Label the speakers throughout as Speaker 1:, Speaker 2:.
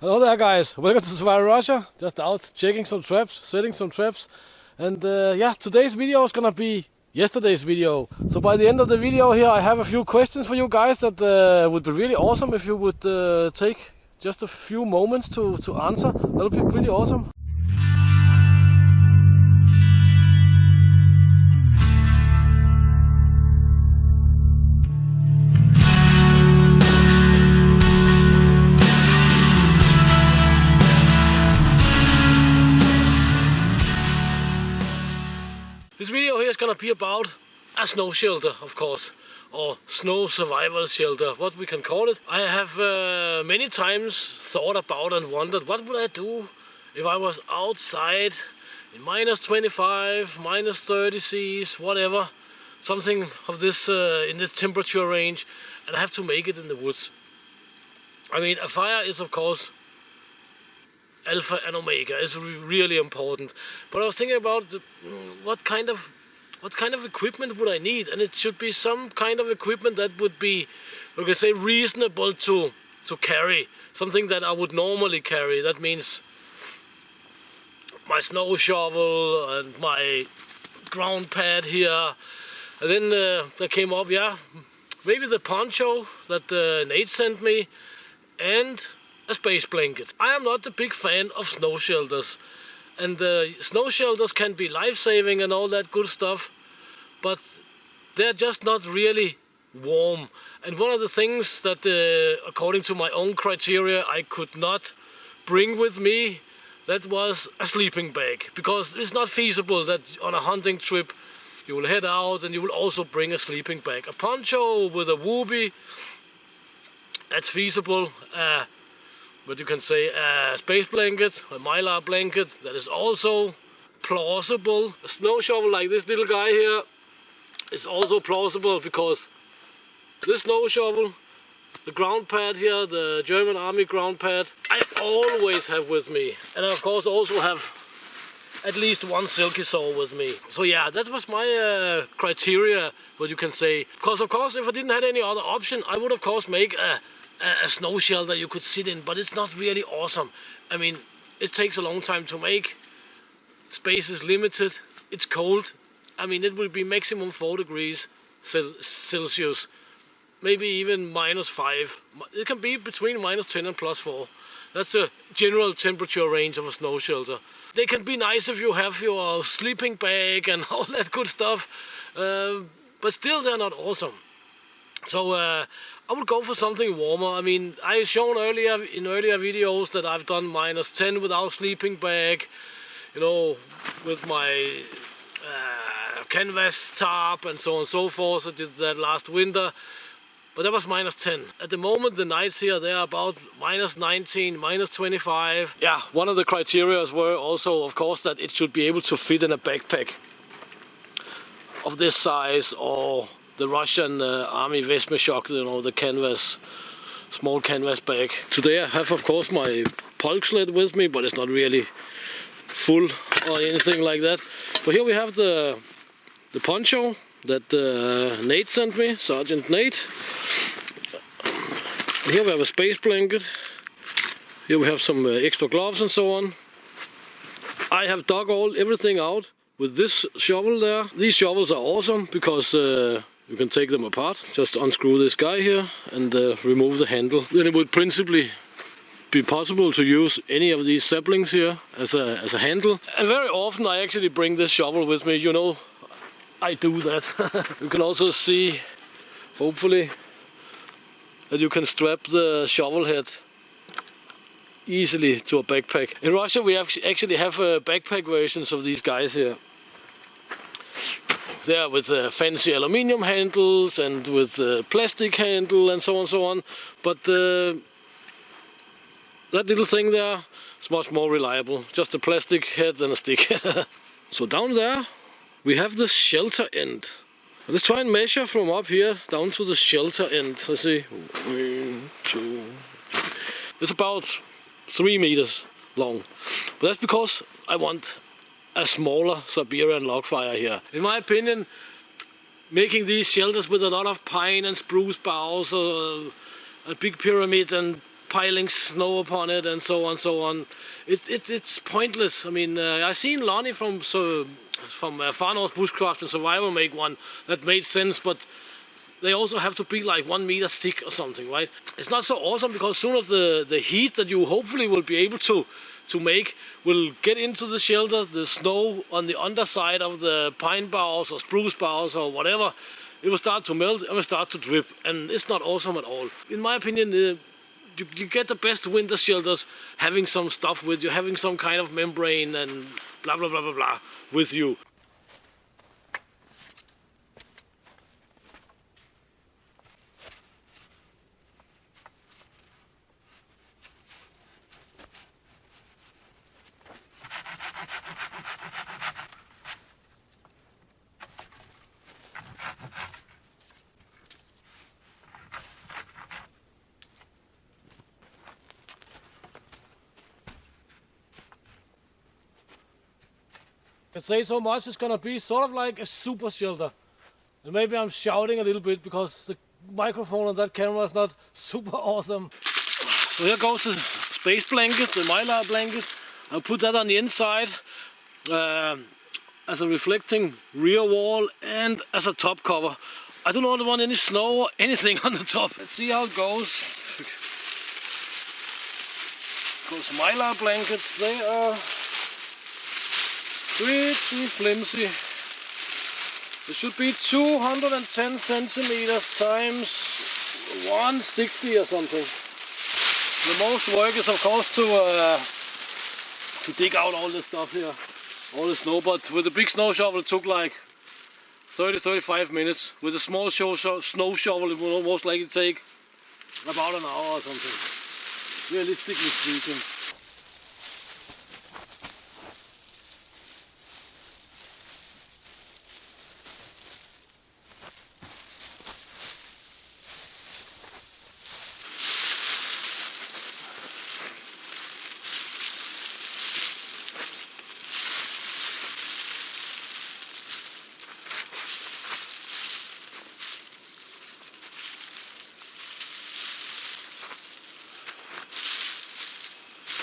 Speaker 1: Hello there guys, welcome to Survival Russia. Just out checking some traps, setting some traps. And yeah, today's video is gonna be yesterday's video. So by the end of the video here I have a few questions for you guys that would be really awesome if you would take just a few moments to answer. That would be really awesome. This video here is gonna be about a snow shelter, of course, or snow survival shelter, what we can call it. I have many times thought about and wondered what would I do if I was outside in minus 25, minus 30 Cs, whatever, something of this in this temperature range, and I have to make it in the woods. I mean, a fire is of course alpha and omega, is really important, but I was thinking about what kind of equipment would I need, and it should be some kind of equipment that would be, we can say, reasonable to carry, something that I would normally carry. That means my snow shovel and my ground pad here, and then there came up, yeah, maybe the poncho that Nate sent me, and a space blanket. I am not a big fan of snow shelters, and snow shelters can be life-saving and all that good stuff, but they're just not really warm. And one of the things that according to my own criteria I could not bring with me, that was a sleeping bag, because it's not feasible that on a hunting trip you will head out and you will also bring a sleeping bag. A poncho with a whoopee, that's feasible. But you can say a space blanket, a mylar blanket, that is also plausible. A snow shovel like this little guy here is also plausible, because this snow shovel, the ground pad here, the German army ground pad, I always have with me. And I of course also have at least one silky saw with me. So yeah, that was my criteria, what you can say. Because of course if I didn't have any other option, I would of course make a snow shelter you could sit in, but it's not really awesome. I mean, it takes a long time to make, space is limited, it's cold. I mean, it will be maximum 4 degrees Celsius, maybe even -5. It can be between -10 and +4. That's a general temperature range of a snow shelter. They can be nice if you have your sleeping bag and all that good stuff, but still they're not awesome. So I would go for something warmer. I mean, I've shown in earlier videos that I've done -10 without sleeping bag, you know, with my canvas tarp and so on and so forth. I did that last winter, but that was -10. At the moment, the nights here, they're about -19, -25. Yeah, one of the criteria were also, of course, that it should be able to fit in a backpack of this size, or the Russian army Vesmeshok, you know, the canvas, small canvas bag. Today I have of course my pulk sled with me, but it's not really full or anything like that. But here we have the poncho that Nate sent me, Sergeant Nate. Here we have a space blanket. Here we have some extra gloves and so on. I have dug everything out with this shovel there. These shovels are awesome because you can take them apart. Just unscrew this guy here and remove the handle. Then it would principally be possible to use any of these saplings here as a handle. And very often I actually bring this shovel with me. You know, I do that. You can also see, hopefully, that you can strap the shovel head easily to a backpack. In Russia we actually have backpack versions of these guys here. There with fancy aluminium handles and with plastic handle and so on. But that little thing there is much more reliable. Just a plastic head and a stick. So down there we have the shelter end. Let's try and measure from up here down to the shelter end. Let's see. 1, 2. It's about 3 meters long. But that's because I want a smaller Siberian log fire here. In my opinion, making these shelters with a lot of pine and spruce boughs, a big pyramid and piling snow upon it and so on, so on. It's pointless. I mean, I seen Lonnie from Far North Bushcraft and Survival make one that made sense, but they also have to be like 1 meter thick or something, right? It's not so awesome because soon as the heat that you hopefully will be able to make will get into the shelter, the snow on the underside of the pine boughs or spruce boughs or whatever, it will start to melt and will start to drip, and it's not awesome at all. In my opinion, you get the best winter shelters having some stuff with you, having some kind of membrane and blah blah blah blah blah with you. I can say so much, it's gonna be sort of like a super shelter. And maybe I'm shouting a little bit because the microphone on that camera is not super awesome. So here goes the space blanket, the mylar blanket. I'll put that on the inside as a reflecting rear wall and as a top cover. I do not want any snow or anything on the top. Let's see how it goes. Goes mylar blankets, they are pretty flimsy. It should be 210 centimeters times 160 or something. The most work is of course to dig out all this stuff here, all the snow, but with the big snow shovel it took like 30-35 minutes. With a small snow shovel it will most likely take about an hour or something, realistically speaking.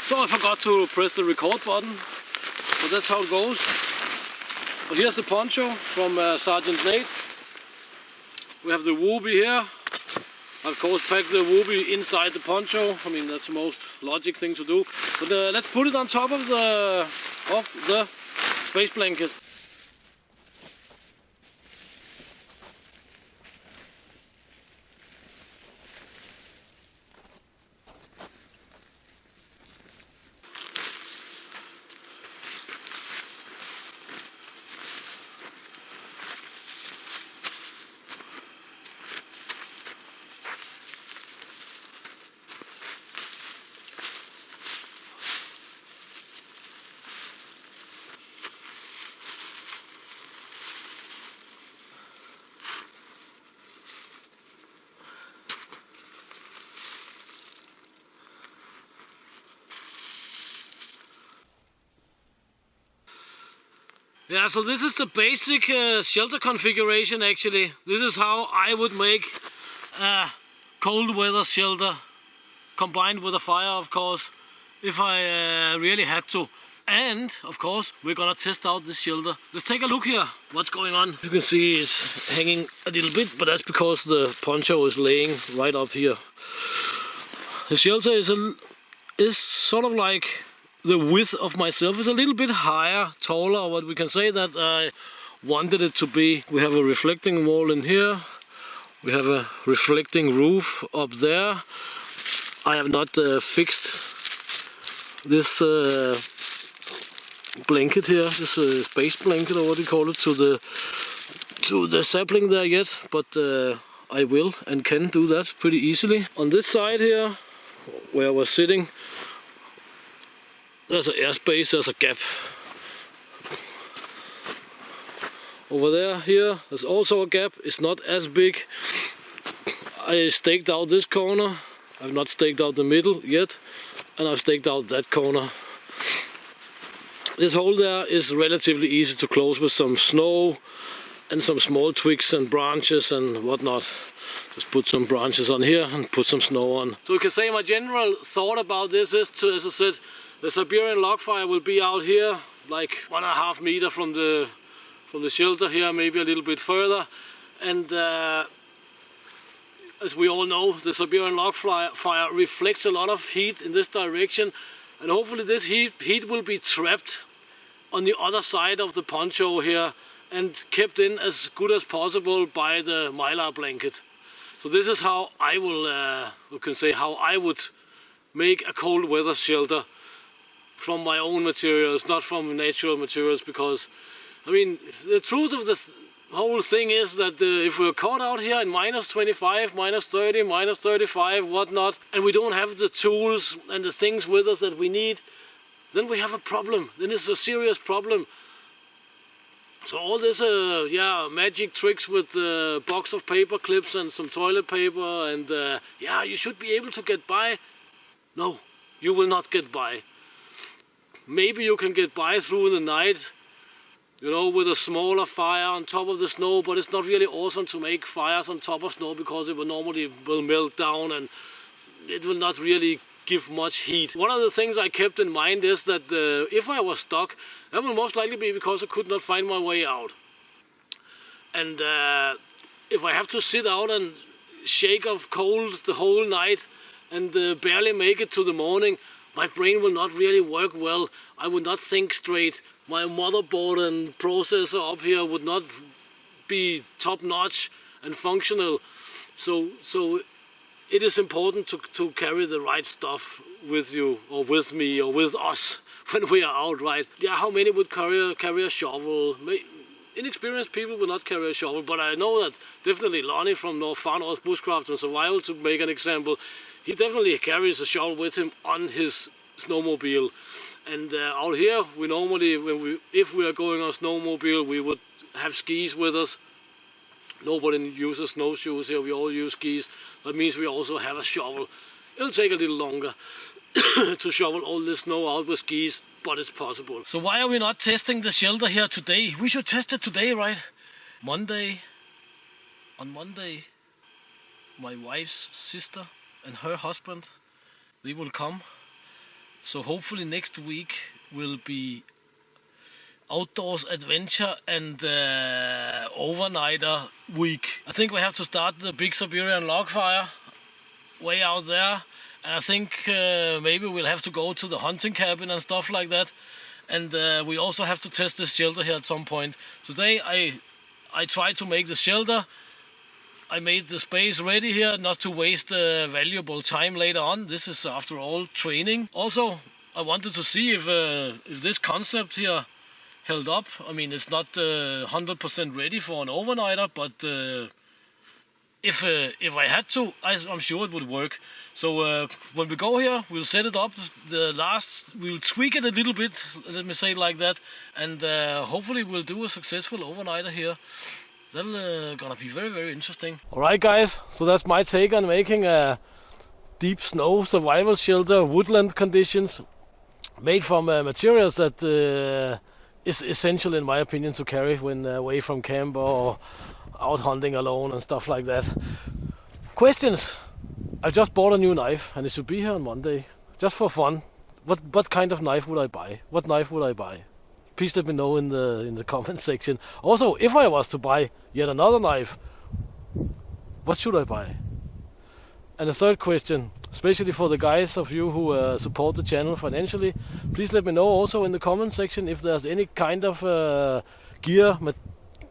Speaker 1: So I forgot to press the record button, but that's how it goes. But here's the poncho from Sergeant Nate. We have the whoopee here. I of course pack the whoopee inside the poncho. I mean that's the most logic thing to do. But let's put it on top of the space blanket. Yeah, so this is the basic shelter configuration actually. This is how I would make a cold weather shelter, combined with a fire of course, if I really had to. And of course we're gonna test out this shelter. Let's take a look here, what's going on. You can see it's hanging a little bit, but that's because the poncho is laying right up here. The shelter is sort of like the width of myself, is a little bit higher, taller, what we can say that I wanted it to be. We have a reflecting wall in here, we have a reflecting roof up there. I have not fixed this blanket here, this space blanket or what you call it, to the sapling there yet, but I will and can do that pretty easily. On this side here, where we're sitting, there's an airspace, there's a gap. Over there, here, there's also a gap. It's not as big. I staked out this corner. I've not staked out the middle yet. And I've staked out that corner. This hole there is relatively easy to close with some snow and some small twigs and branches and whatnot. Just put some branches on here and put some snow on. So you can say my general thought about this is to, as I said, the Siberian log fire will be out here like 1.5 meters from the shelter here, maybe a little bit further. And as we all know, the Siberian log fire reflects a lot of heat in this direction, and hopefully this heat will be trapped on the other side of the poncho here and kept in as good as possible by the mylar blanket. So this is how I will, you can say, how I would make a cold weather shelter from my own materials, not from natural materials, because I mean the truth of the whole thing is that if we're caught out here in -25, -30, -35, whatnot, and we don't have the tools and the things with us that we need, then we have a problem. Then it's a serious problem. So all this, magic tricks with a box of paper clips and some toilet paper, and you should be able to get by. No, you will not get by. Maybe you can get by through the night, you know, with a smaller fire on top of the snow, but it's not really awesome to make fires on top of snow because it will normally melt down and it will not really give much heat. One of the things I kept in mind is that if I was stuck, that will most likely be because I could not find my way out. And if I have to sit out and shake of cold the whole night and barely make it to the morning, my brain will not really work well. I would not think straight. My motherboard and processor up here would not be top-notch and functional. So it is important to carry the right stuff with you, or with me, or with us when we are out, right? Yeah, how many would carry a shovel? Inexperienced people would not carry a shovel, but I know that definitely Lonnie from Far North Bushcraft and Survival, to make an example, he definitely carries a shovel with him on his snowmobile. And out here, we normally, if we are going on snowmobile, we would have skis with us. Nobody uses snowshoes here, we all use skis. That means we also have a shovel. It'll take a little longer to shovel all this snow out with skis, but it's possible. So why are we not testing the shelter here today? We should test it today, right? On Monday, my wife's sister and her husband, they will come. So hopefully next week will be outdoors adventure and overnighter week. I think we have to start the big Siberian log fire way out there, and I think maybe we'll have to go to the hunting cabin and stuff like that. And we also have to test this shelter here at some point. Today I tried to make the shelter. I made the space ready here, not to waste valuable time later on. This is after all training. Also, I wanted to see if this concept here held up. I mean, it's not 100% ready for an overnighter, but if I had to, I'm sure it would work. So when we go here, we'll set it up. We'll tweak it a little bit, let me say it like that, and hopefully we'll do a successful overnighter here. That'll gonna be very, very interesting. Alright guys, so that's my take on making a deep snow survival shelter, woodland conditions, made from materials that is essential in my opinion to carry when away from camp or out hunting alone and stuff like that. Questions? I just bought a new knife and it should be here on Monday, just for fun. What kind of knife would I buy? What knife would I buy? Please let me know in the comment section. Also, if I was to buy yet another knife, what should I buy? And the third question, especially for the guys of you who support the channel financially, please let me know also in the comment section if there's any kind of gear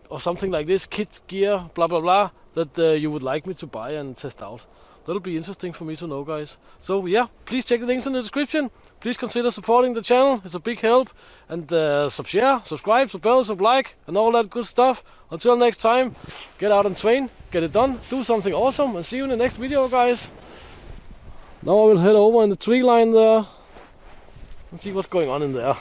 Speaker 1: or something like this, kit gear, blah blah blah, that you would like me to buy and test out. That'll be interesting for me to know, guys. So yeah, please check the links in the description. Please consider supporting the channel. It's a big help. And share, subscribe, sub like, and all that good stuff. Until next time, get out and train, get it done, do something awesome, and see you in the next video, guys. Now I will head over in the tree line there and see what's going on in there.